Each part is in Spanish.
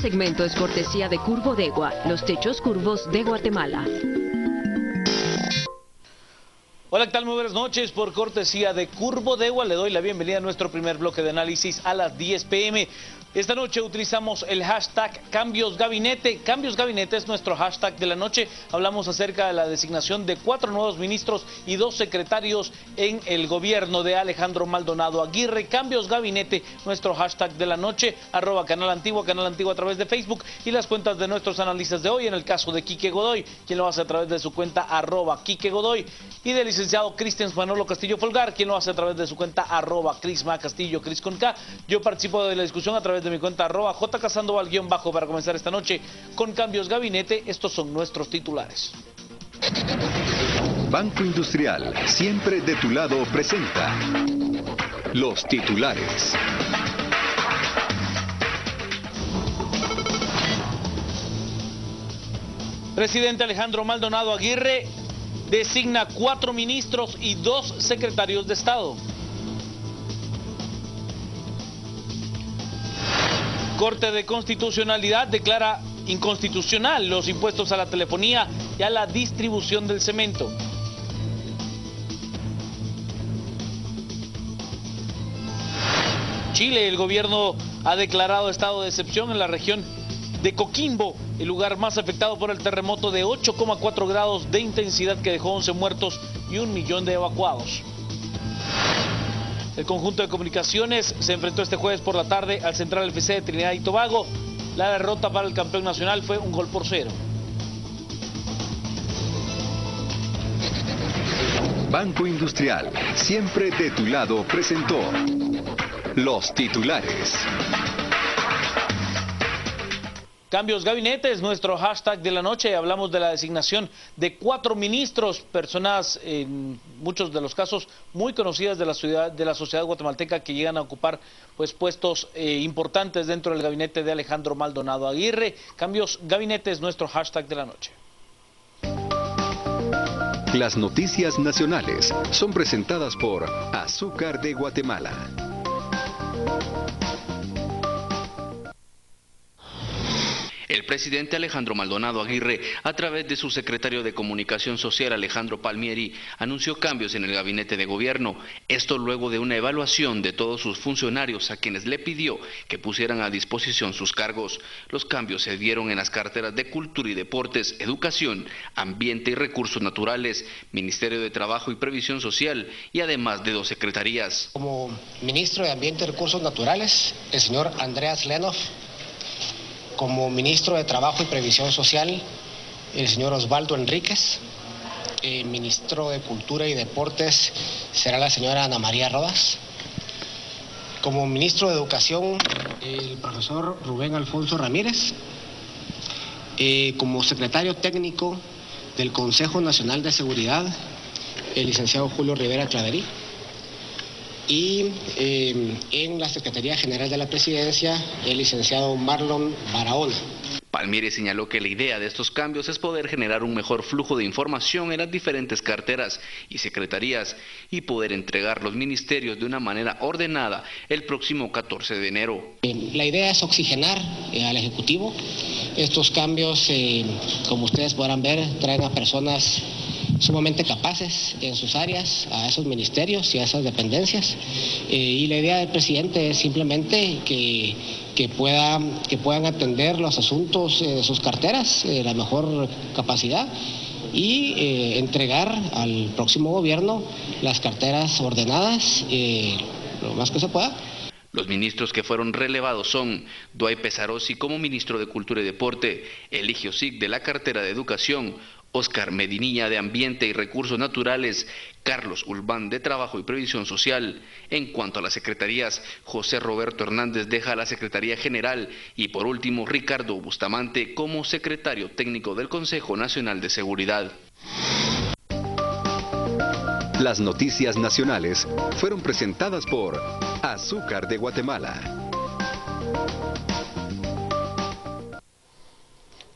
segmento es cortesía de Curvo Degua, los techos curvos de Guatemala. Hola, ¿qué tal? Muy buenas noches. Por cortesía de Curvo Degua le doy la bienvenida a nuestro primer bloque de análisis a las 10 p.m. Esta noche utilizamos el hashtag Cambios Gabinete. Cambios Gabinete es nuestro hashtag de la noche. Hablamos acerca de la designación de 4 nuevos ministros y 2 secretarios en el gobierno de Alejandro Maldonado Aguirre. Cambios Gabinete, nuestro hashtag de la noche, @Canal Antigua a través de Facebook y las cuentas de nuestros analistas de hoy. En el caso de Quique Godoy, quien lo hace a través de su cuenta @Quique Godoy, y del licenciado Cristian Manolo Castillo Folgar, quien lo hace a través de su cuenta @Crisma Castillo, Cris con K. Yo participo de la discusión a través de mi cuenta @JCasandoval_ para comenzar esta noche con Cambios Gabinete. Estos son nuestros titulares. Banco Industrial, siempre de tu lado, presenta los titulares. Presidente Alejandro Maldonado Aguirre designa 4 ministros y 2 secretarios de Estado. Corte de Constitucionalidad declara inconstitucional los impuestos a la telefonía y a la distribución del cemento. Chile, el gobierno ha declarado estado de excepción en la región de Coquimbo, el lugar más afectado por el terremoto de 8,4 grados de intensidad que dejó 11 muertos y 1 millón de evacuados. El conjunto de comunicaciones se enfrentó este jueves por la tarde al Central FC de Trinidad y Tobago. La derrota para el campeón nacional fue 1-0. Banco Industrial, siempre de tu lado, presentó los titulares. Cambios Gabinete es nuestro hashtag de la noche. Hablamos de la designación de 4 ministros, personas en muchos de los casos muy conocidas de la sociedad guatemalteca que llegan a ocupar puestos importantes dentro del gabinete de Alejandro Maldonado Aguirre. Cambios Gabinete es nuestro hashtag de la noche. Las noticias nacionales son presentadas por Azúcar de Guatemala. El presidente Alejandro Maldonado Aguirre, a través de su secretario de Comunicación Social Alejandro Palmieri, anunció cambios en el gabinete de gobierno. Esto luego de una evaluación de todos sus funcionarios a quienes le pidió que pusieran a disposición sus cargos. Los cambios se dieron en las carteras de Cultura y Deportes, Educación, Ambiente y Recursos Naturales, Ministerio de Trabajo y Previsión Social y además de 2 secretarías. Como ministro de Ambiente y Recursos Naturales, el señor Andreas Lenov. Como ministro de Trabajo y Previsión Social, el señor Osvaldo Enríquez. El ministro de Cultura y Deportes será la señora Ana María Rodas. Como ministro de Educación, el profesor Rubén Alfonso Ramírez. Como secretario técnico del Consejo Nacional de Seguridad, el licenciado Julio Rivera Claverí. Y en la Secretaría General de la Presidencia, el licenciado Marlon Barahona. Palmieri señaló que la idea de estos cambios es poder generar un mejor flujo de información en las diferentes carteras y secretarías y poder entregar los ministerios de una manera ordenada el próximo 14 de enero. La idea es oxigenar al Ejecutivo. Estos cambios, como ustedes podrán ver, traen a personas sumamente capaces en sus áreas, a esos ministerios y a esas dependencias. Y la idea del presidente es simplemente que puedan atender los asuntos de sus carteras, la mejor capacidad, y entregar al próximo gobierno las carteras ordenadas lo más que se pueda. Los ministros que fueron relevados son Duay Pesarossi como ministro de Cultura y Deporte, Eligio Sig de la cartera de Educación, Óscar Medinilla de Ambiente y Recursos Naturales, Carlos Ulván de Trabajo y Previsión Social. En cuanto a las secretarías, José Roberto Hernández deja la Secretaría General y por último Ricardo Bustamante como secretario técnico del Consejo Nacional de Seguridad. Las noticias nacionales fueron presentadas por Azúcar de Guatemala.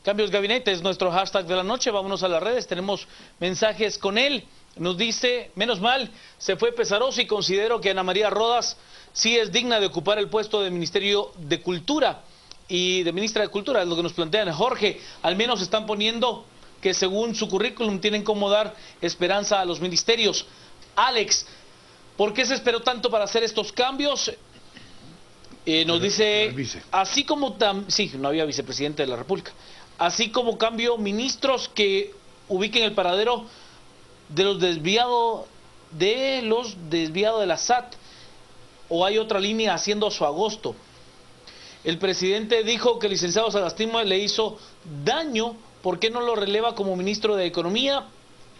Cambios Gabinete es nuestro hashtag de la noche. Vámonos a las redes, tenemos mensajes con él. Nos dice, menos mal, se fue Pesarossi y considero que Ana María Rodas sí es digna de ocupar el puesto del Ministerio de Cultura. y de ministra de Cultura, es lo que nos plantean. Jorge, al menos están poniendo que según su currículum tienen cómo dar esperanza a los ministerios. Alex, ¿por qué se esperó tanto para hacer estos cambios? Nos dice, así como sí, no había vicepresidente de la República, así como cambio ministros que ubiquen el paradero de los desviados de la SAT, o hay otra línea haciendo su agosto. El presidente dijo que el licenciado Sagastino le hizo daño, ¿por qué no lo releva como ministro de Economía?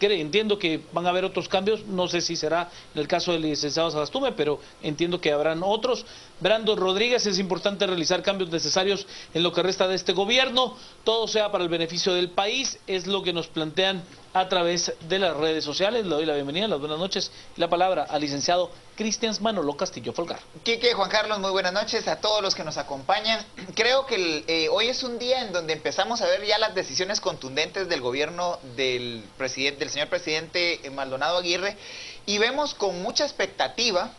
Entiendo que van a haber otros cambios, no sé si será en el caso del licenciado Sagastume, pero entiendo que habrán otros. Brandon Rodríguez, es importante realizar cambios necesarios en lo que resta de este gobierno, todo sea para el beneficio del país, es lo que nos plantean a través de las redes sociales. Le doy la bienvenida, las buenas noches y la palabra al licenciado Cristian Manolo Castillo Folgar. Quique, Juan Carlos, muy buenas noches a todos los que nos acompañan. Creo que hoy es un día en donde empezamos a ver ya las decisiones contundentes del gobierno del señor presidente Maldonado Aguirre, y vemos con mucha expectativa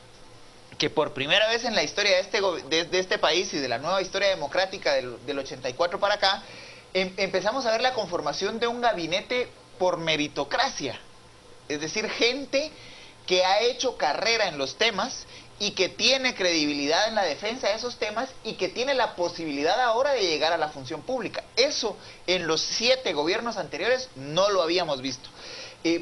que por primera vez en la historia de este país y de la nueva historia democrática del 84 para acá, empezamos a ver la conformación de un gabinete por meritocracia, es decir, gente que ha hecho carrera en los temas y que tiene credibilidad en la defensa de esos temas y que tiene la posibilidad ahora de llegar a la función pública. Eso en los 7 gobiernos anteriores no lo habíamos visto.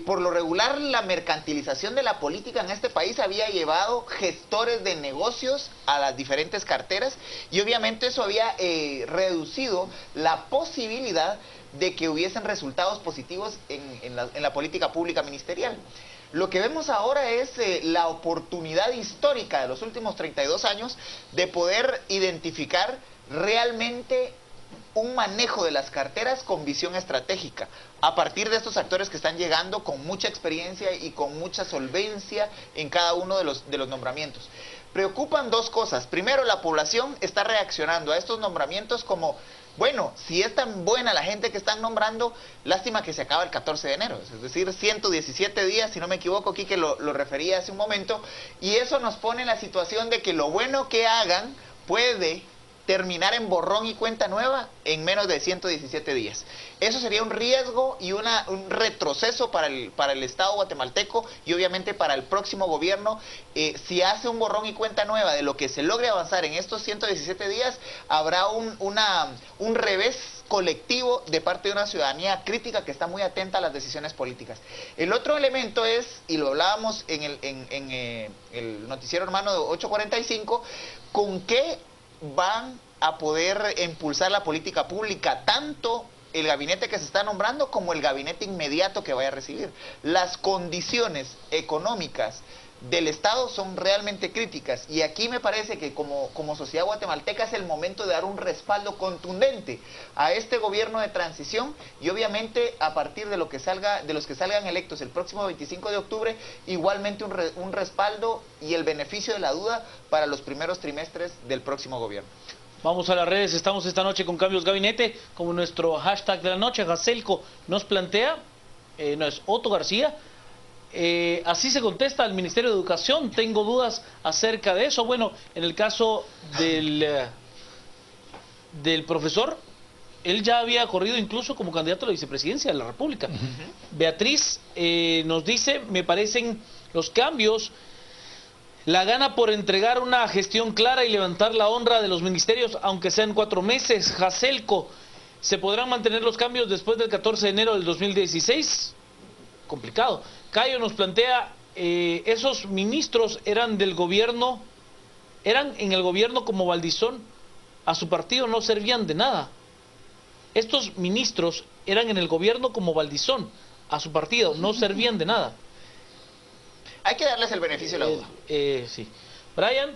Por lo regular, la mercantilización de la política en este país había llevado gestores de negocios a las diferentes carteras, y obviamente eso había reducido la posibilidad de que hubiesen resultados positivos en la política pública ministerial. Lo que vemos ahora es la oportunidad histórica de los últimos 32 años de poder identificar realmente un manejo de las carteras con visión estratégica, a partir de estos actores que están llegando con mucha experiencia y con mucha solvencia en cada uno de los nombramientos. Preocupan dos cosas. Primero, la población está reaccionando a estos nombramientos como, bueno, si es tan buena la gente que están nombrando, lástima que se acaba el 14 de enero, es decir, 117 días, si no me equivoco, Quique lo refería hace un momento, y eso nos pone en la situación de que lo bueno que hagan puede terminar en borrón y cuenta nueva en menos de 117 días. Eso sería un riesgo y un retroceso para el Estado guatemalteco y obviamente para el próximo gobierno. Si hace un borrón y cuenta nueva de lo que se logre avanzar en estos 117 días, habrá un revés colectivo de parte de una ciudadanía crítica que está muy atenta a las decisiones políticas. El otro elemento es, y lo hablábamos en el noticiero hermano de 8:45, ¿con qué van a poder impulsar la política pública, tanto el gabinete que se está nombrando como el gabinete inmediato que vaya a recibir? Las condiciones económicas del Estado son realmente críticas, y aquí me parece que como sociedad guatemalteca es el momento de dar un respaldo contundente a este gobierno de transición, y obviamente a partir de los que salgan electos el próximo 25 de octubre, igualmente un respaldo y el beneficio de la duda para los primeros trimestres del próximo gobierno. Vamos a las redes, estamos esta noche con Cambios Gabinete, como nuestro hashtag de la noche. Jacelco nos plantea, no es Otto García, así se contesta al Ministerio de Educación, tengo dudas acerca de eso. Bueno, en el caso del profesor, él ya había corrido incluso como candidato a la vicepresidencia de la República. Beatriz nos dice, me parecen los cambios, la gana por entregar una gestión clara y levantar la honra de los ministerios, aunque sean 4 meses. Jacelco, ¿se podrán mantener los cambios después del 14 de enero del 2016? Complicado. Cayo nos plantea, esos ministros eran en el gobierno como Valdizón, a su partido no servían de nada. Estos ministros eran en el gobierno como Valdizón, a su partido no servían de nada. Hay que darles el beneficio de la duda. Sí. Brian,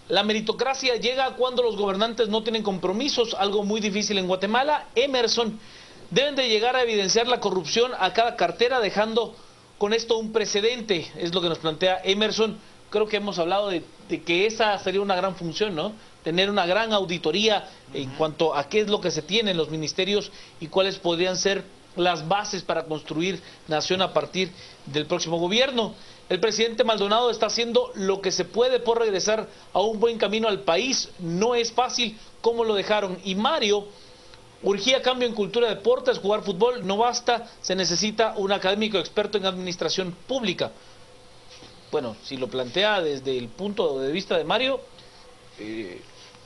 la meritocracia llega cuando los gobernantes no tienen compromisos, algo muy difícil en Guatemala. Emerson, deben de llegar a evidenciar la corrupción a cada cartera, dejando con esto un precedente, es lo que nos plantea Emerson. Creo que hemos hablado de que esa sería una gran función, ¿no? Tener una gran auditoría en cuanto a qué es lo que se tiene en los ministerios y cuáles podrían ser las bases para construir nación a partir del próximo gobierno. El presidente Maldonado está haciendo lo que se puede por regresar a un buen camino al país. No es fácil como lo dejaron. Y Mario urgía cambio en cultura de deportes, jugar fútbol no basta, se necesita un académico experto en administración pública. Bueno, si lo plantea desde el punto de vista de Mario,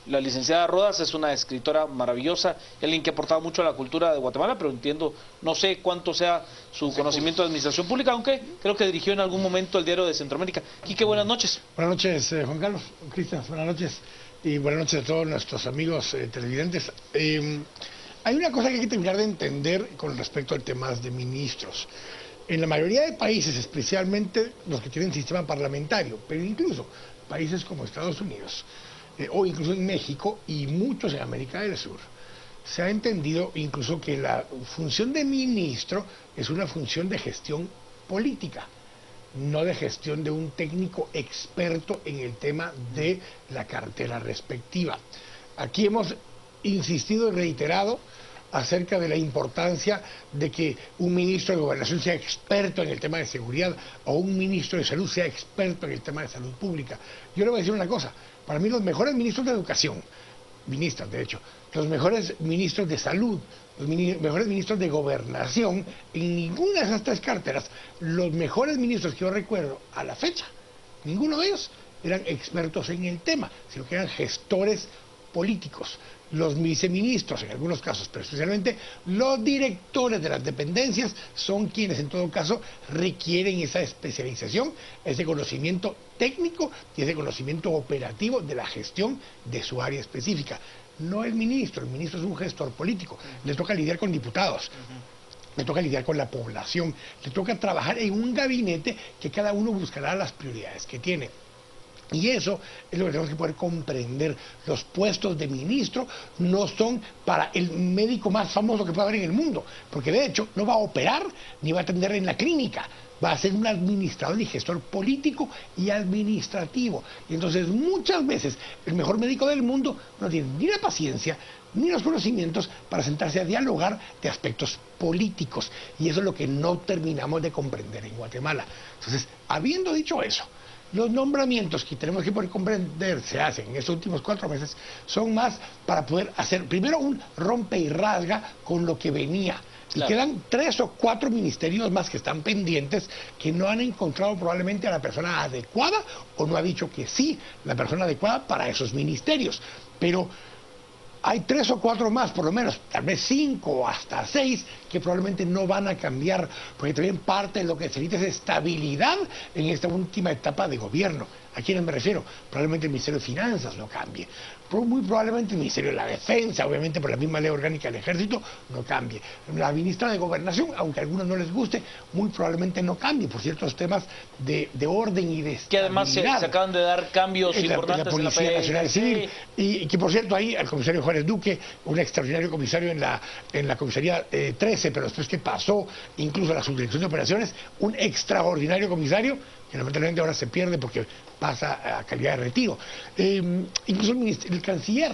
la licenciada Rodas es una escritora maravillosa, alguien que ha aportado mucho a la cultura de Guatemala, pero entiendo, no sé cuánto sea su conocimiento de administración pública, aunque creo que dirigió en algún momento el Diario de Centroamérica. Quique, buenas noches. Buenas noches, Juan Carlos, Cristian, buenas noches, y buenas noches a todos nuestros amigos televidentes. Hay una cosa que hay que terminar de entender con respecto al tema de ministros. En la mayoría de países, especialmente los que tienen sistema parlamentario, pero incluso países como Estados Unidos, o incluso en México y muchos en América del Sur, se ha entendido incluso que la función de ministro es una función de gestión política, no de gestión de un técnico experto en el tema de la cartera respectiva. Aquí hemos insistido y reiterado acerca de la importancia de que un ministro de Gobernación sea experto en el tema de seguridad o un ministro de Salud sea experto en el tema de salud pública. Yo le voy a decir una cosa, para mí los mejores ministros de Educación, ministras de hecho, los mejores ministros de Salud, los mejores ministros de Gobernación, en ninguna de esas tres carteras, los mejores ministros que yo recuerdo a la fecha, ninguno de ellos eran expertos en el tema, sino que eran gestores políticos. Los viceministros, en algunos casos, pero especialmente los directores de las dependencias, son quienes en todo caso requieren esa especialización, ese conocimiento técnico y ese conocimiento operativo de la gestión de su área específica. No el ministro es un gestor político, le toca lidiar con diputados. Le toca lidiar con la población, le toca trabajar en un gabinete que cada uno buscará las prioridades que tiene. Y eso es lo que tenemos que poder comprender. Los puestos de ministro no son para el médico más famoso que pueda haber en el mundo, porque de hecho no va a operar ni va a atender en la clínica, va a ser un administrador y gestor político y administrativo. Y entonces muchas veces el mejor médico del mundo no tiene ni la paciencia ni los conocimientos para sentarse a dialogar de aspectos políticos. Y eso es lo que no terminamos de comprender en Guatemala. Entonces, habiendo dicho eso, los nombramientos que tenemos que poder comprender se hacen en estos últimos 4 meses son más para poder hacer primero un rompe y rasga con lo que venía. Claro. Y quedan 3 o 4 ministerios más que están pendientes, que no han encontrado probablemente a la persona adecuada o no ha dicho que sí la persona adecuada para esos ministerios. Pero hay 3 o 4 más, por lo menos, tal vez 5 o hasta 6, que probablemente no van a cambiar, porque también parte de lo que se necesita es estabilidad en esta última etapa de gobierno. ¿A quiénes me refiero? Probablemente el Ministerio de Finanzas no cambie, muy probablemente el Ministerio de la Defensa, obviamente por la misma ley orgánica del Ejército, no cambie. La ministra de Gobernación, aunque a algunos no les guste, muy probablemente no cambie por ciertos temas de orden y de estabilidad. Que además se acaban de dar cambios importantes la Policía Nacional Civil, y que por cierto ahí al comisario Juárez Duque, un extraordinario comisario en la comisaría 13, pero después que pasó incluso a la subdirección de operaciones, un extraordinario comisario que lamentablemente ahora se pierde porque pasa a calidad de retiro. Incluso el canciller,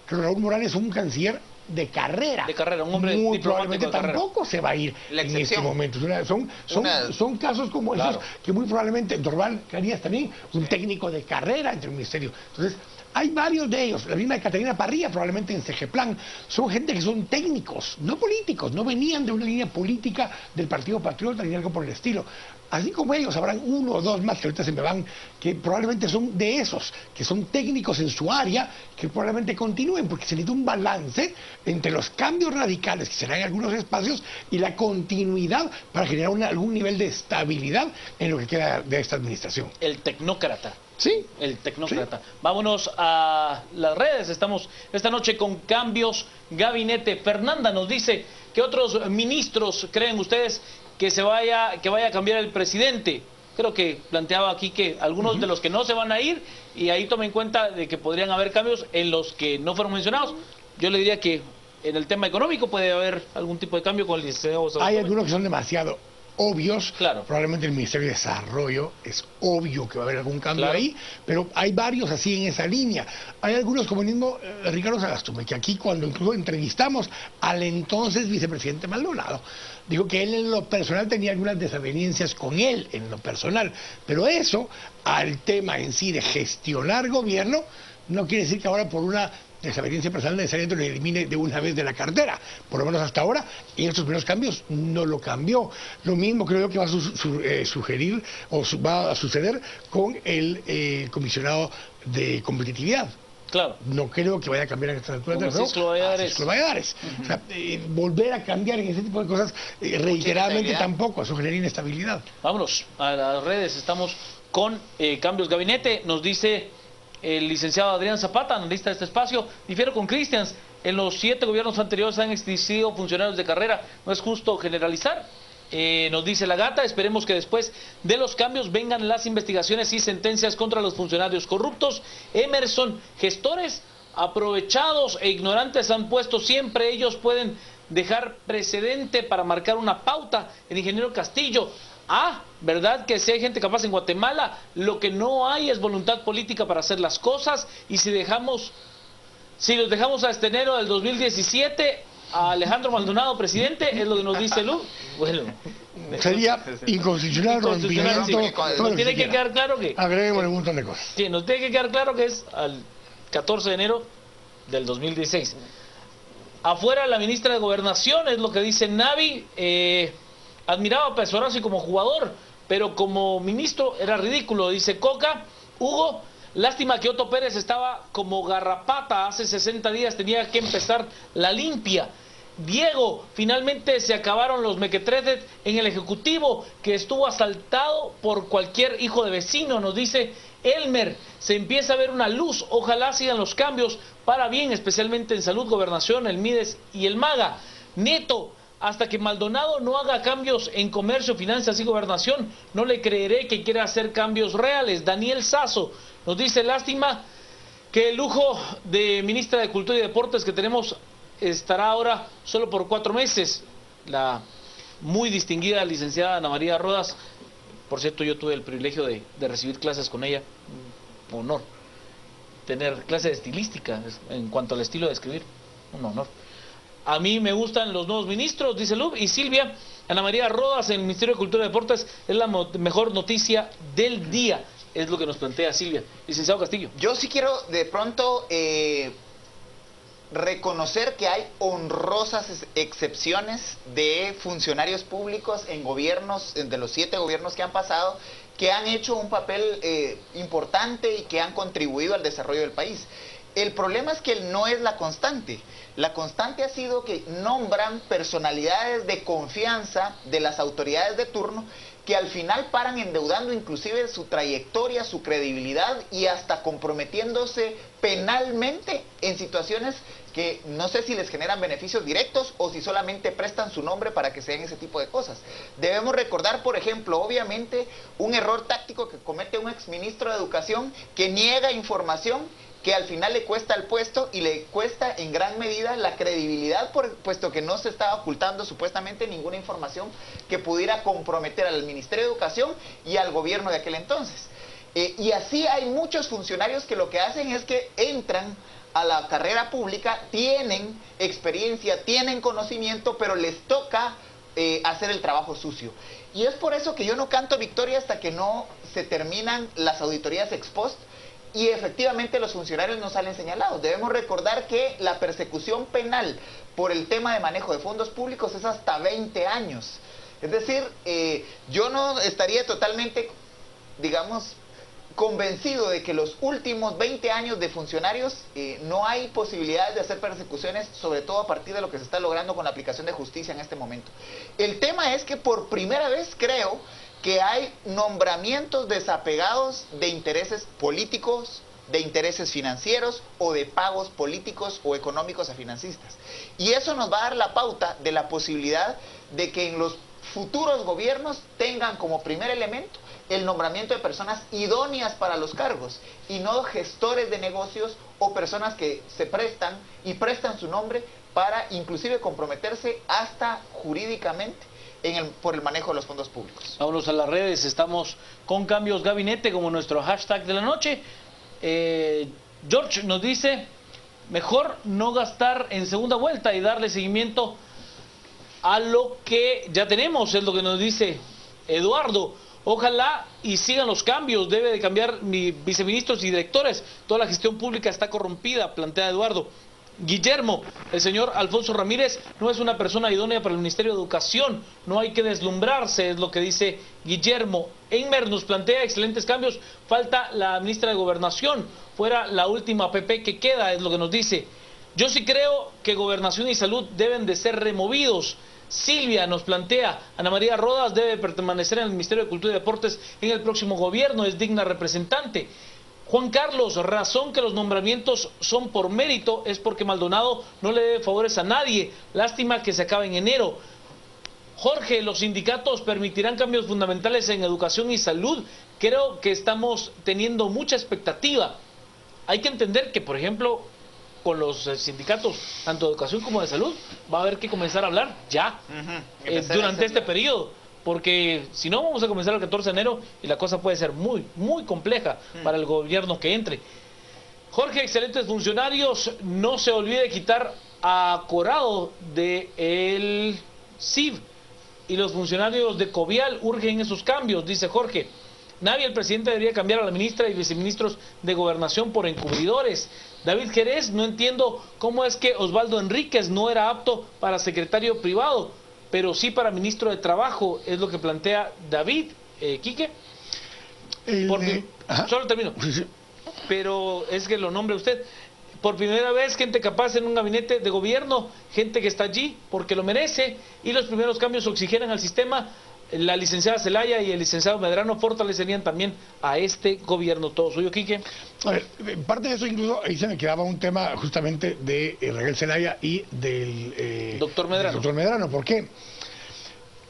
Raúl Morales, un canciller de carrera. De carrera, un hombre muy probablemente de carrera. Tampoco se va a ir en este momento. Son casos como esos, claro, que muy probablemente Dorval Carías también, un técnico de carrera entre el ministerio. Entonces, hay varios de ellos, la misma de Catalina Parrilla, probablemente en CGPlan, son gente que son técnicos, no políticos, no venían de una línea política del Partido Patriota ni algo por el estilo. Así como ellos, habrán 1 o 2 más que ahorita se me van, que probablemente son de esos, que son técnicos en su área, que probablemente continúen, porque se necesita un balance entre los cambios radicales que serán en algunos espacios y la continuidad para generar algún nivel de estabilidad en lo que queda de esta administración. El tecnócrata. Sí. El tecnócrata. Sí. Vámonos a las redes. Estamos esta noche con Cambios Gabinete. Fernanda nos dice que otros ministros creen ustedes que vaya a cambiar el presidente. Creo que planteaba aquí que algunos de los que no se van a ir, y ahí tome en cuenta de que podrían haber cambios en los que no fueron mencionados. Yo le diría que en el tema económico puede haber algún tipo de cambio con el licenciado. Hay algunos que son demasiado obvios. Claro. Probablemente el Ministerio de Desarrollo, es obvio que va a haber algún cambio Claro. ahí, pero hay varios así en esa línea. Hay algunos, como el mismo Ricardo Sagastume, que aquí cuando incluso entrevistamos al entonces vicepresidente Maldonado, dijo que él en lo personal tenía algunas desavenencias con él, en lo personal, pero eso, al tema en sí de gestionar gobierno, no quiere decir que ahora por una desavenencia personal necesariamente lo elimine de una vez de la cartera. Por lo menos hasta ahora, en estos primeros cambios, no lo cambió. Lo mismo creo yo que va a sugerir o va a suceder con el comisionado de competitividad. Claro. No creo que vaya a cambiar en esta altura Como del juego. Cisco Valladares. Cisco Valladares. O sea, volver a cambiar en ese tipo de cosas reiteradamente tampoco, eso genera inestabilidad. Vámonos a las redes, estamos con cambios gabinete, nos dice el licenciado Adrián Zapata, analista de este espacio, difiero con Cristians, en los 7 gobiernos anteriores han existido funcionarios de carrera, no es justo generalizar. Nos dice la gata, esperemos que después de los cambios vengan las investigaciones y sentencias contra los funcionarios corruptos. Emerson, gestores aprovechados e ignorantes han puesto siempre, ellos pueden dejar precedente para marcar una pauta. El ingeniero Castillo, ¿verdad que si hay gente capaz en Guatemala? Lo que no hay es voluntad política para hacer las cosas, y si los dejamos a este enero del 2017... a Alejandro Maldonado presidente, es lo que nos dice Lu. Bueno, sería inconstitucional, rompimiento, sí. Nos tiene que quedar claro que agreguemos un montón de cosas. Sí, nos tiene que quedar claro que es al 14 de enero del 2016. Afuera la ministra de Gobernación, es lo que dice Navi. Admiraba a Pesorasi como jugador, pero como ministro era ridículo, dice Coca. Hugo, lástima que Otto Pérez estaba como garrapata hace 60 días, tenía que empezar la limpia. Diego, finalmente se acabaron los mequetretes en el Ejecutivo, que estuvo asaltado por cualquier hijo de vecino, nos dice Elmer. Se empieza a ver una luz, ojalá sigan los cambios para bien, especialmente en salud, gobernación, el Mides y el MAGA. Neto, hasta que Maldonado no haga cambios en comercio, finanzas y gobernación, no le creeré que quiera hacer cambios reales. Daniel Sazo nos dice, lástima que el lujo de ministra de Cultura y Deportes que tenemos estará ahora solo por 4 meses. La muy distinguida licenciada Ana María Rodas, por cierto, yo tuve el privilegio de recibir clases con ella, un honor. Tener clase de estilística en cuanto al estilo de escribir, un honor. A mí me gustan los nuevos ministros, dice Lub. Y Silvia, Ana María Rodas en el Ministerio de Cultura y Deportes es la mejor noticia del día, es lo que nos plantea Silvia. Licenciado Castillo. Yo sí quiero de pronto reconocer que hay honrosas excepciones de funcionarios públicos en gobiernos, de los 7 gobiernos que han pasado, que han hecho un papel importante y que han contribuido al desarrollo del país. El problema es que no es la constante. La constante ha sido que nombran personalidades de confianza de las autoridades de turno que al final paran endeudando inclusive su trayectoria, su credibilidad y hasta comprometiéndose penalmente en situaciones que no sé si les generan beneficios directos o si solamente prestan su nombre para que se den ese tipo de cosas. Debemos recordar, por ejemplo, obviamente, un error táctico que comete un exministro de Educación que niega información que al final le cuesta el puesto y le cuesta en gran medida la credibilidad, puesto que no se estaba ocultando supuestamente ninguna información que pudiera comprometer al Ministerio de Educación y al gobierno de aquel entonces. Y así hay muchos funcionarios que lo que hacen es que entran a la carrera pública, tienen experiencia, tienen conocimiento, pero les toca hacer el trabajo sucio. Y es por eso que yo no canto victoria hasta que no se terminan las auditorías ex post y efectivamente los funcionarios no salen señalados. Debemos recordar que la persecución penal por el tema de manejo de fondos públicos es hasta 20 años. Es decir, yo no estaría totalmente, digamos, convencido de que los últimos 20 años de funcionarios no hay posibilidades de hacer persecuciones, sobre todo a partir de lo que se está logrando con la aplicación de justicia en este momento. El tema es que por primera vez creo que hay nombramientos desapegados de intereses políticos, de intereses financieros o de pagos políticos o económicos a financistas. Y eso nos va a dar la pauta de la posibilidad de que en los futuros gobiernos tengan como primer elemento el nombramiento de personas idóneas para los cargos y no gestores de negocios o personas que se prestan y prestan su nombre para inclusive comprometerse hasta jurídicamente por el manejo de los fondos públicos. Vámonos a las redes, estamos con Cambios Gabinete como nuestro hashtag de la noche. George nos dice, mejor no gastar en segunda vuelta y darle seguimiento a lo que ya tenemos, es lo que nos dice Eduardo. Ojalá y sigan los cambios, debe de cambiar viceministros y directores, toda la gestión pública está corrompida, plantea Eduardo. Guillermo, el señor Alfonso Ramírez no es una persona idónea para el Ministerio de Educación, no hay que deslumbrarse, es lo que dice Guillermo. Enmer nos plantea excelentes cambios, falta la ministra de Gobernación, fuera la última PP que queda, es lo que nos dice. Yo sí creo que Gobernación y Salud deben de ser removidos. Silvia nos plantea, Ana María Rodas debe permanecer en el Ministerio de Cultura y Deportes en el próximo gobierno, es digna representante. Juan Carlos, razón que los nombramientos son por mérito, es porque Maldonado no le debe favores a nadie, lástima que se acabe en enero. Jorge, los sindicatos permitirán cambios fundamentales en educación y salud, creo que estamos teniendo mucha expectativa. Hay que entender que, por ejemplo, con los sindicatos, tanto de educación como de salud, va a haber que comenzar a hablar ya, durante este periodo, porque si no vamos a comenzar el 14 de enero y la cosa puede ser muy, muy compleja para el gobierno que entre. Jorge, excelentes funcionarios, no se olvide quitar a Corado del CIV y los funcionarios de Covial urgen esos cambios, dice Jorge. Navi, el presidente debería cambiar a la ministra y viceministros de Gobernación por encubridores. David Jerez, no entiendo cómo es que Osvaldo Enríquez no era apto para secretario privado, pero sí para ministro de Trabajo, es lo que plantea David. Quique, solo termino, pero es que lo nombra usted. Por primera vez, gente capaz en un gabinete de gobierno, gente que está allí porque lo merece, y los primeros cambios oxigenan al sistema. La licenciada Zelaya y el licenciado Medrano fortalecerían también a este gobierno. Todo suyo, Quique. A ver, parte de eso incluso, ahí se me quedaba un tema justamente de Raquel Zelaya y del doctor Medrano. Doctor Medrano, ¿por qué?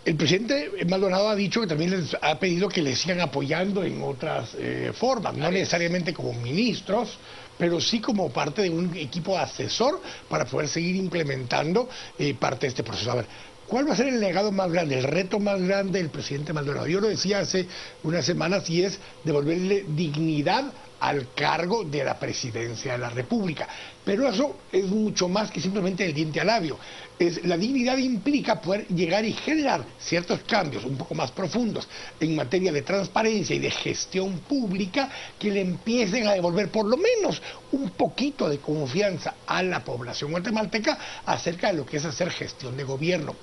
El presidente Maldonado ha dicho que también les ha pedido que les sigan apoyando en otras formas, no necesariamente como ministros, pero sí como parte de un equipo asesor para poder seguir implementando parte de este proceso. A ver, ¿cuál va a ser el legado más grande, el reto más grande del presidente Maldonado? Yo lo decía hace unas semanas y es devolverle dignidad al cargo de la presidencia de la República. Pero eso es mucho más que simplemente el diente al labio. La dignidad implica poder llegar y generar ciertos cambios un poco más profundos en materia de transparencia y de gestión pública que le empiecen a devolver por lo menos un poquito de confianza a la población guatemalteca acerca de lo que es hacer gestión de gobierno.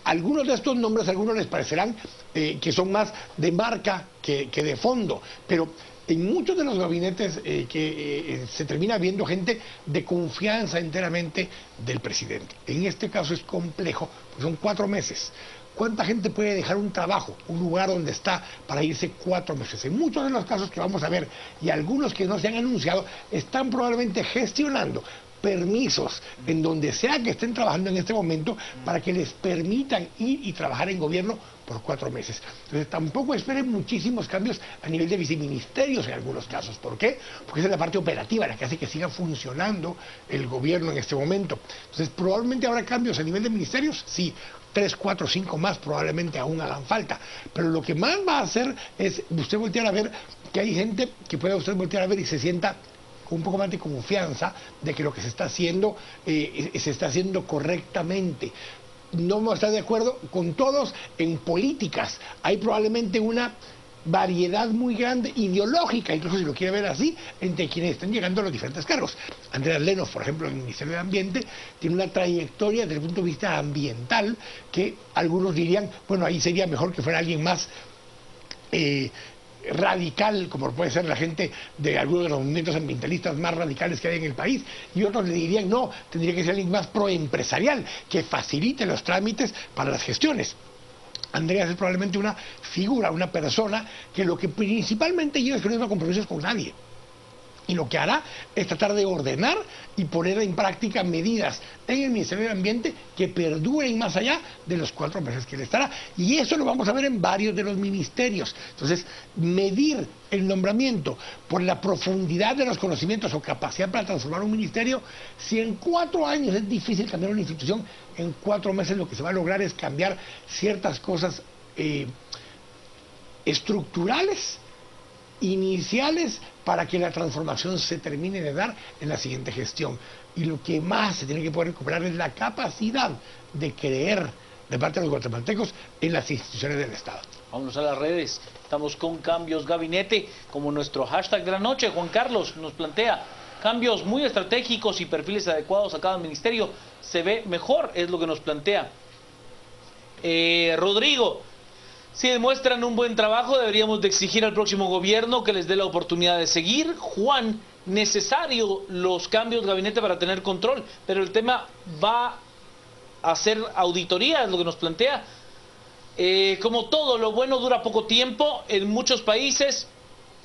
Algunos de estos nombres, a algunos les parecerán que son más de marca que de fondo, pero en muchos de los gabinetes se termina viendo gente de confianza enteramente del presidente. En este caso es complejo, pues son 4 meses. ¿Cuánta gente puede dejar un trabajo, un lugar donde está, para irse 4 meses? En muchos de los casos que vamos a ver, y algunos que no se han anunciado, están probablemente gestionando permisos en donde sea que estén trabajando en este momento para que les permitan ir y trabajar en gobierno por 4 meses. Entonces tampoco esperen muchísimos cambios a nivel de viceministerios en algunos casos. ¿Por qué? Porque esa es la parte operativa, la que hace que siga funcionando el gobierno en este momento. Entonces probablemente habrá cambios a nivel de ministerios, sí. 3, 4, 5 más probablemente aún hagan falta. Pero lo que más va a hacer es usted voltear a ver que hay gente que pueda usted voltear a ver y se sienta un poco más de confianza de que lo que se está haciendo correctamente. No vamos a estar de acuerdo con todos en políticas. Hay probablemente una variedad muy grande ideológica, incluso si lo quiere ver así, entre quienes están llegando a los diferentes cargos. Andreas Lenos, por ejemplo, en el Ministerio de Ambiente, tiene una trayectoria desde el punto de vista ambiental que algunos dirían, bueno, ahí sería mejor que fuera alguien más radical, como puede ser la gente de algunos de los movimientos ambientalistas más radicales que hay en el país, y otros le dirían no, tendría que ser alguien más proempresarial, que facilite los trámites para las gestiones. Andreas es probablemente una figura, una persona que lo que principalmente lleva es que no lleva compromisos con nadie. Y lo que hará es tratar de ordenar y poner en práctica medidas en el Ministerio de Ambiente que perduren más allá de los 4 meses que él estará. Y eso lo vamos a ver en varios de los ministerios. Entonces, medir el nombramiento por la profundidad de los conocimientos o capacidad para transformar un ministerio, si en 4 años es difícil cambiar una institución, en 4 meses lo que se va a lograr es cambiar ciertas cosas estructurales, iniciales, para que la transformación se termine de dar en la siguiente gestión. Y lo que más se tiene que poder recuperar es la capacidad de creer de parte de los guatemaltecos en las instituciones del Estado. Vámonos a las redes. Estamos con Cambios Gabinete, como nuestro hashtag de la noche. Juan Carlos nos plantea cambios muy estratégicos y perfiles adecuados a cada ministerio. Se ve mejor, es lo que nos plantea. Rodrigo, si demuestran un buen trabajo, deberíamos de exigir al próximo gobierno que les dé la oportunidad de seguir. Juan, necesario los cambios de gabinete para tener control, pero el tema va a ser auditoría, es lo que nos plantea. Como todo, lo bueno dura poco tiempo. En muchos países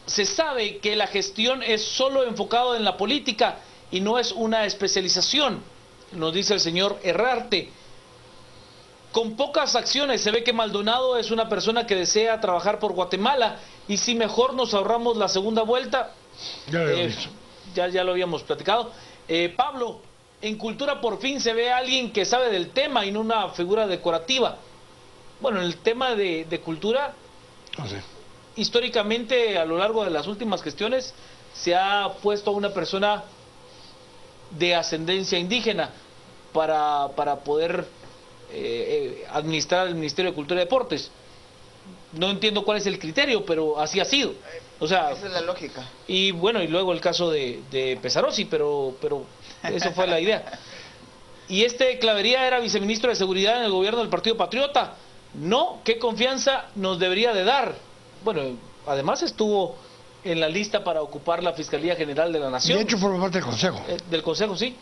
se sabe que la gestión es solo enfocado en la política y no es una especialización, nos dice el señor Herrarte. Con pocas acciones se ve que Maldonado es una persona que desea trabajar por Guatemala, y si mejor nos ahorramos la segunda vuelta, ya lo habíamos platicado. Pablo, en cultura por fin se ve a alguien que sabe del tema y no una figura decorativa. Bueno, en el tema de cultura, No sé. históricamente a lo largo de las últimas gestiones se ha puesto a una persona de ascendencia indígena para poder administrar el Ministerio de Cultura y Deportes. No entiendo cuál es el criterio, pero así ha sido. O sea, esa es la lógica. Y bueno, y luego el caso de Pesarosi, pero eso fue la idea. Y Clavería era viceministro de Seguridad en el gobierno del Partido Patriota. No, ¿qué confianza nos debería de dar? Bueno, además estuvo en la lista para ocupar la Fiscalía General de la Nación. De hecho, forma parte del Consejo. Del Consejo, sí.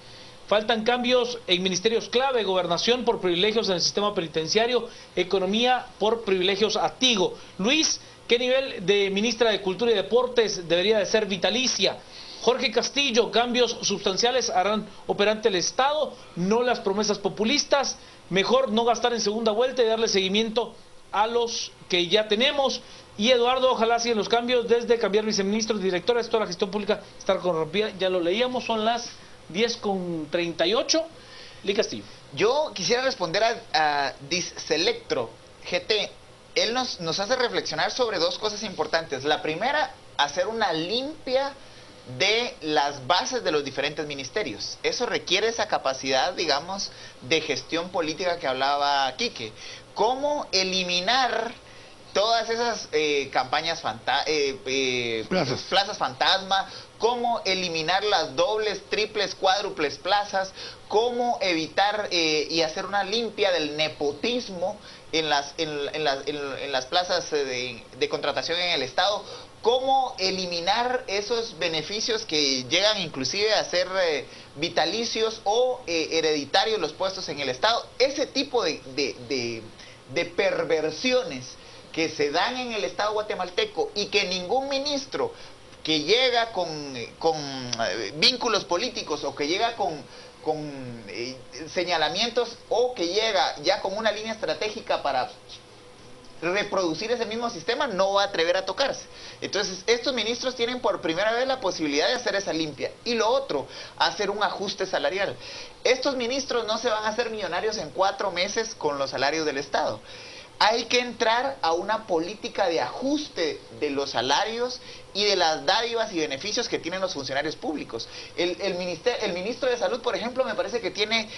Faltan cambios en ministerios clave: Gobernación por privilegios en el sistema penitenciario, Economía por privilegios a Tigo. Luis, ¿qué nivel de ministra de Cultura y Deportes debería de ser vitalicia? Jorge Castillo, cambios sustanciales harán operante el Estado, no las promesas populistas. Mejor no gastar en segunda vuelta y darle seguimiento a los que ya tenemos. Y Eduardo, ojalá sigan los cambios, desde cambiar viceministros, directores, toda la gestión pública está corrompida. Ya lo leíamos, son las 10:38. Lee Castillo. Yo quisiera responder a Disselectro GT. Él nos hace reflexionar sobre 2 cosas importantes. La primera, hacer una limpia de las bases de los diferentes ministerios. Eso requiere esa capacidad, digamos, de gestión política que hablaba Quique. ¿Cómo eliminar todas esas campañas plazas fantasma? Cómo eliminar las dobles, triples, cuádruples plazas, cómo evitar y hacer una limpia del nepotismo en las plazas de contratación en el Estado, cómo eliminar esos beneficios que llegan inclusive a ser vitalicios o hereditarios los puestos en el Estado. Ese tipo de perversiones que se dan en el Estado guatemalteco y que ningún ministro que llega con vínculos políticos o que llega con señalamientos o que llega ya con una línea estratégica para reproducir ese mismo sistema, no va a atrever a tocarse. Entonces, estos ministros tienen por primera vez la posibilidad de hacer esa limpia. Y lo otro, hacer un ajuste salarial. Estos ministros no se van a hacer millonarios en 4 meses con los salarios del Estado. Hay que entrar a una política de ajuste de los salarios y de las dádivas y beneficios que tienen los funcionarios públicos. El ministro de Salud, por ejemplo, me parece que tiene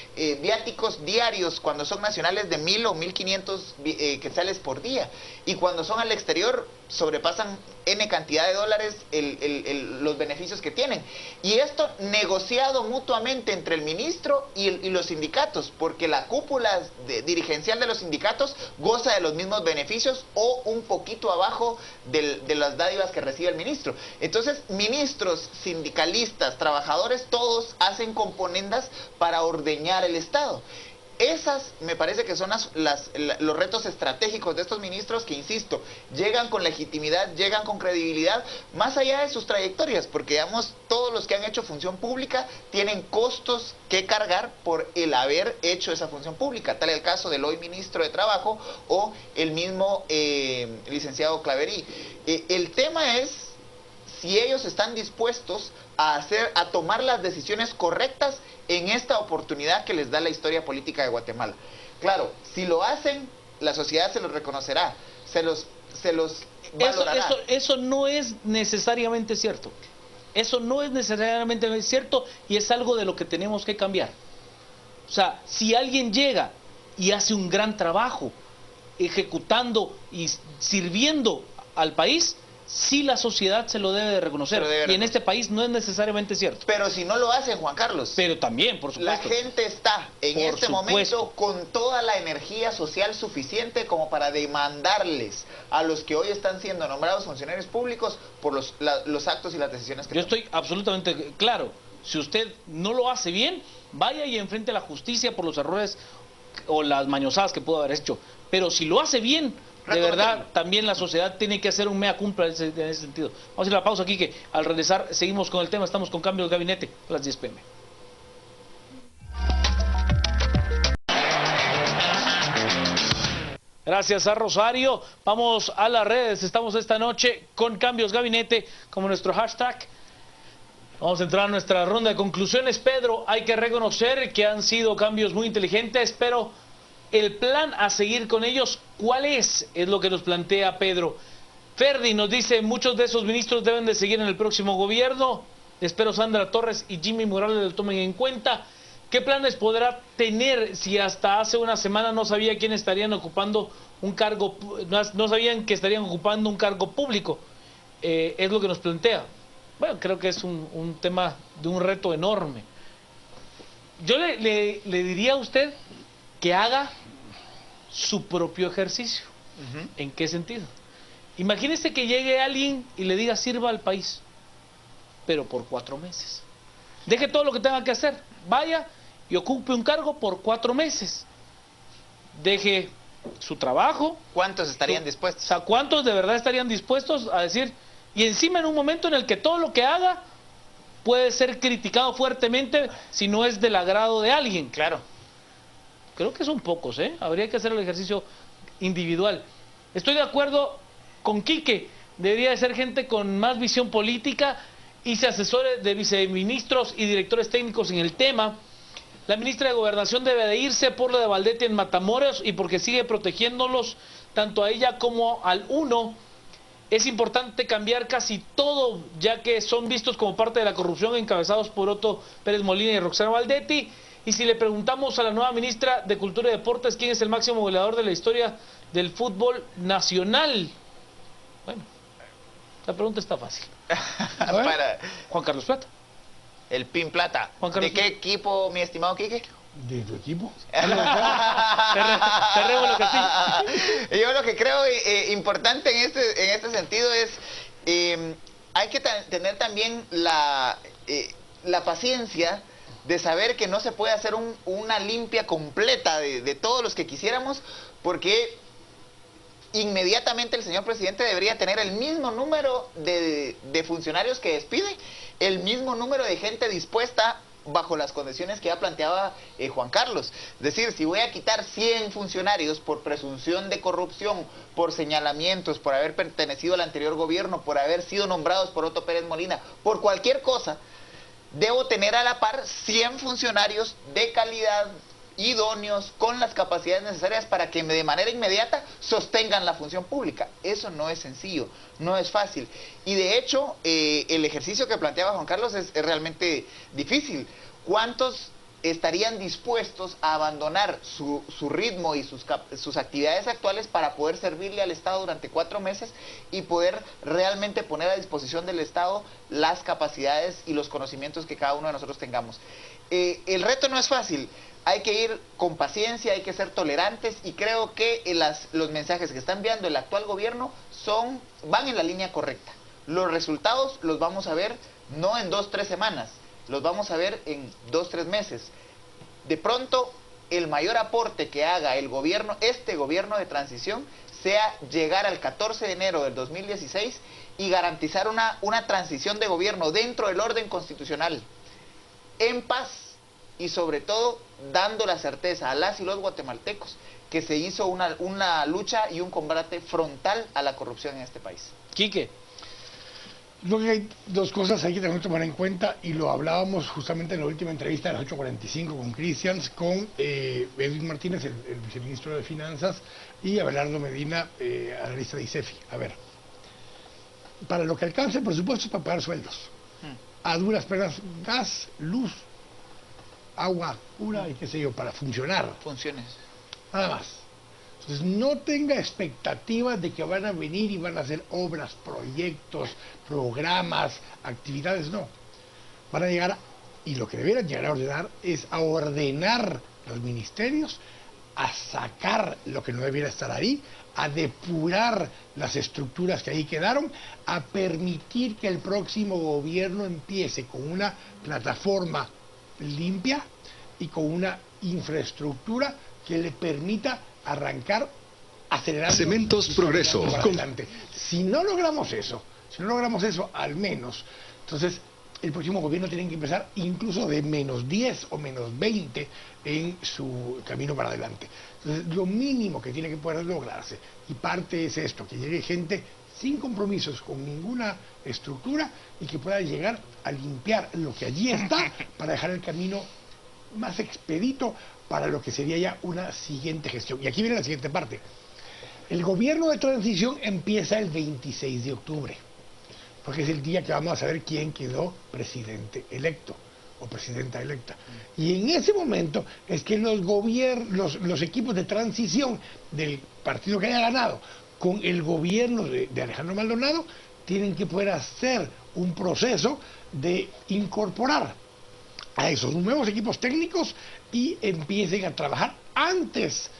viáticos diarios cuando son nacionales de 1.000 o 1.500 quetzales por día. Y cuando son al exterior sobrepasan N cantidad de dólares los beneficios que tienen. Y esto negociado mutuamente entre el ministro y los sindicatos, porque la cúpula dirigencial de los sindicatos goza de los mismos beneficios o un poquito abajo de las dádivas que recibe el ministro. Entonces, ministros, sindicalistas, trabajadores, todos hacen componendas para ordeñar el Estado. Esas me parece que son los retos estratégicos de estos ministros que, insisto, llegan con legitimidad, llegan con credibilidad, más allá de sus trayectorias, porque digamos, todos los que han hecho función pública tienen costos que cargar por el haber hecho esa función pública, tal el caso del hoy ministro de Trabajo o el mismo licenciado Claverí. El tema es si ellos están dispuestos a tomar las decisiones correctas en esta oportunidad que les da la historia política de Guatemala. Claro, si lo hacen, la sociedad se los reconocerá, se los valorará. Eso no es necesariamente cierto. Eso no es necesariamente cierto y es algo de lo que tenemos que cambiar. O sea, si alguien llega y hace un gran trabajo ejecutando y sirviendo al país, sí, la sociedad se lo debe de reconocer. Y en este país no es necesariamente cierto. Pero si no lo hacen, Juan Carlos. Pero también, por supuesto. La gente está en este momento con toda la energía social suficiente como para demandarles a los que hoy están siendo nombrados funcionarios públicos por los actos y las decisiones que toman. Yo estoy absolutamente claro. Si usted no lo hace bien, vaya y enfrente a la justicia por los errores o las mañosadas que pudo haber hecho. Pero si lo hace bien, de verdad, también la sociedad tiene que hacer un mea culpa en ese sentido. Vamos a ir a la pausa aquí, que al regresar seguimos con el tema. Estamos con Cambios Gabinete a las 10 p.m. Gracias a Rosario. Vamos a las redes. Estamos esta noche con Cambios Gabinete como nuestro hashtag. Vamos a entrar a nuestra ronda de conclusiones. Pedro, hay que reconocer que han sido cambios muy inteligentes, pero el plan a seguir con ellos, ¿cuál es? Es lo que nos plantea Pedro. Ferdi nos dice, muchos de esos ministros deben de seguir en el próximo gobierno. Espero Sandra Torres y Jimmy Morales lo tomen en cuenta. ¿Qué planes podrá tener si hasta hace una semana no sabía quién estarían ocupando un cargo, no sabían que estarían ocupando un cargo público? Es lo que nos plantea. Bueno, creo que es un tema de un reto enorme. Yo le diría a usted que haga su propio ejercicio. ¿En qué sentido? Imagínese que llegue alguien y le diga sirva al país, pero por 4 meses. Deje todo lo que tenga que hacer, vaya y ocupe un cargo por 4 meses. Deje su trabajo. ¿Cuántos estarían dispuestos? O sea, ¿cuántos de verdad estarían dispuestos a decir? Y encima en un momento en el que todo lo que haga puede ser criticado fuertemente si no es del agrado de alguien. Claro. Creo que son pocos, ¿eh? Habría que hacer el ejercicio individual. Estoy de acuerdo con Quique. Debería de ser gente con más visión política y se asesore de viceministros y directores técnicos en el tema. La ministra de Gobernación debe de irse por lo de Valdetti en Matamoros y porque sigue protegiéndolos tanto a ella como al UNO. Es importante cambiar casi todo, ya que son vistos como parte de la corrupción encabezados por Otto Pérez Molina y Roxana Valdetti. Y si le preguntamos a la nueva ministra de Cultura y Deportes quién es el máximo goleador de la historia del fútbol nacional. Bueno, la pregunta está fácil. Juan Carlos Plata. El Pin Plata. ¿De qué equipo, mi estimado Quique? ¿De tu equipo? Te rebo lo que sí. Yo lo que creo importante en este sentido es hay que tener también la paciencia de saber que no se puede hacer una limpia completa de todos los que quisiéramos, porque inmediatamente el señor presidente debería tener el mismo número de funcionarios que despide, el mismo número de gente dispuesta bajo las condiciones que ya planteaba Juan Carlos. Es decir, si voy a quitar 100 funcionarios por presunción de corrupción, por señalamientos, por haber pertenecido al anterior gobierno, por haber sido nombrados por Otto Pérez Molina, por cualquier cosa, debo tener a la par 100 funcionarios de calidad, idóneos, con las capacidades necesarias para que de manera inmediata sostengan la función pública. Eso no es sencillo, no es fácil. Y de hecho, el ejercicio que planteaba Juan Carlos es realmente difícil. ¿Cuántos estarían dispuestos a abandonar su ritmo y sus actividades actuales para poder servirle al Estado durante 4 meses y poder realmente poner a disposición del Estado las capacidades y los conocimientos que cada uno de nosotros tengamos? El reto no es fácil. Hay que ir con paciencia, hay que ser tolerantes, y creo que los mensajes que está enviando el actual gobierno van en la línea correcta. Los resultados los vamos a ver no en 2 o 3 semanas, los vamos a ver en 2 o 3 meses. De pronto el mayor aporte que haga el gobierno, este gobierno de transición, sea llegar al 14 de enero del 2016 y garantizar una transición de gobierno dentro del orden constitucional, en paz y sobre todo dando la certeza a las y los guatemaltecos que se hizo una lucha y un combate frontal a la corrupción en este país. Quique. Creo que hay dos cosas ahí que tenemos que tomar en cuenta y lo hablábamos justamente en la última entrevista de las 8:45 con Cristians, con Edwin Martínez, el viceministro de Finanzas, y Abelardo Medina, analista de ICEFI. A ver, para lo que alcanza el presupuesto es para pagar sueldos. A duras penas, gas, luz, agua, cura y qué sé yo, para funcionar. Funciones. Nada más. Entonces no tenga expectativas de que van a venir y van a hacer obras, proyectos, programas, actividades, no. Van a llegar, y lo que debieran llegar a ordenar es a ordenar los ministerios, a sacar lo que no debiera estar ahí, a depurar las estructuras que ahí quedaron, a permitir que el próximo gobierno empiece con una plataforma limpia y con una infraestructura que le permita arrancar acelerando. Cementos Progreso. Adelante. Si no logramos eso, al menos, entonces el próximo gobierno tiene que empezar incluso de -10 o -20 en su camino para adelante. Entonces, lo mínimo que tiene que poder lograrse, y parte es esto, que llegue gente sin compromisos con ninguna estructura y que pueda llegar a limpiar lo que allí está para dejar el camino más expedito para lo que sería ya una siguiente gestión. Y aquí viene la siguiente parte. El gobierno de transición empieza el 26 de octubre, porque es el día que vamos a saber quién quedó presidente electo o presidenta electa. Y en ese momento es que los equipos de transición del partido que haya ganado con el gobierno de Alejandro Maldonado tienen que poder hacer un proceso de incorporar a esos nuevos equipos técnicos y empiecen a trabajar antes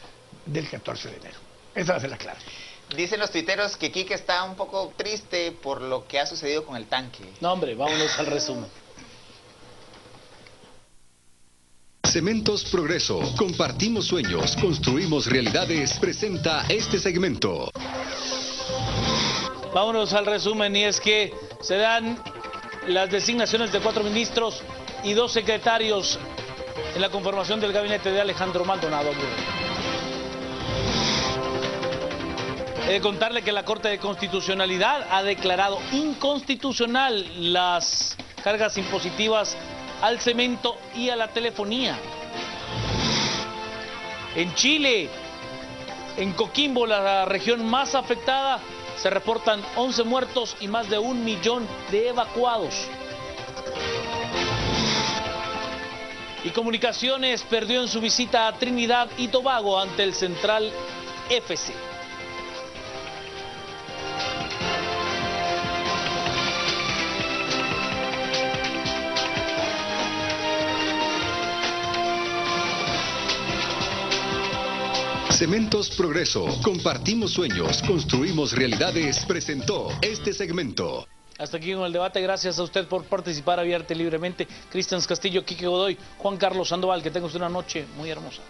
del 14 de enero. Esa va a ser la clave. Dicen los tuiteros que Quique está un poco triste por lo que ha sucedido con el tanque. No, hombre, vámonos al resumen. Cementos Progreso. Compartimos sueños, construimos realidades. Presenta este segmento. Vámonos al resumen, y es que se dan las designaciones de 4 ministros y 2 secretarios en la conformación del gabinete de Alejandro Maldonado. He de contarle que la Corte de Constitucionalidad ha declarado inconstitucional las cargas impositivas al cemento y a la telefonía. En Chile, en Coquimbo, la región más afectada, se reportan 11 muertos y más de 1 millón de evacuados. Y Comunicaciones perdió en su visita a Trinidad y Tobago ante el Central FC. Cementos Progreso. Compartimos sueños, construimos realidades. Presentó este segmento. Hasta aquí con el debate. Gracias a usted por participar abierta y libremente. Cristians Castillo, Quique Godoy, Juan Carlos Sandoval. Que tenga usted una noche muy hermosa.